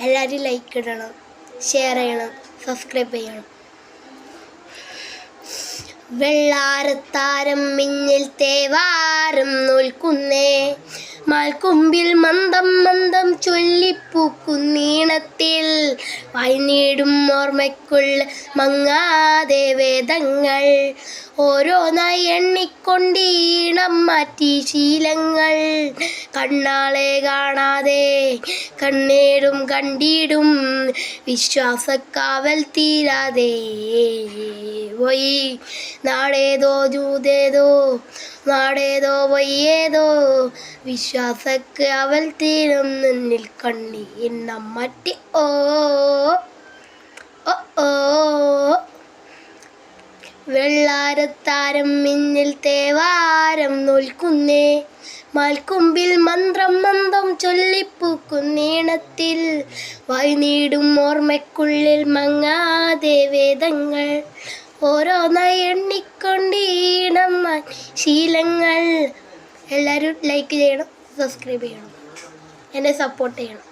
എല്ലാവരും ലൈക്ക് ഇടണം, ഷെയർ ചെയ്യണം, സബ്സ്ക്രൈബ് ചെയ്യണം. വെള്ളാരത്താരം മിഞ്ഞിൽ തേവാരം നോൽക്കുന്നേ, മാൽക്കൊമ്പിൽ മന്ദം മന്ദം ചൊല്ലിപ്പൂക്കുന്നീണത്തിൽ വായ്നീടും ഓർമ്മയ്ക്കുള്ള മങ്ങാതെ വേദങ്ങൾ ഓരോന്നായി എണ്ണിക്കൊണ്ടീണം മാറ്റി ശീലങ്ങൾ. കണ്ണാളെ കാണാതെ കണ്ണേടും കണ്ടിടും വിശ്വാസക്കാവൽ തീരാതെ പോയി. നാടേതോ ജൂതേതോ നാടേതോ വയ്യേതോ വിശ്വാസക്കാവൽ തീരും നിന്നിൽ കണ്ണി എണ്ണം മാറ്റി. ഓ ഓ ഓ വെള്ളാരത്താരം മിന്നിൽ തേവാരം നോൽക്കുന്നേ, മാൽക്കൊമ്പിൽ മന്ത്രം മന്ദം ചൊല്ലിപ്പൂക്കുന്നീണത്തിൽ വായ്നീടും ഓർമ്മയ്ക്കുള്ളിൽ മങ്ങാതെ വേദങ്ങൾ ഓരോന്നായി എണ്ണിക്കൊണ്ടീണം ശീലങ്ങൾ. എല്ലാവരും ലൈക്ക് ചെയ്യണം, സബ്സ്ക്രൈബ് ചെയ്യണം, എന്നെ സപ്പോർട്ട് ചെയ്യണം.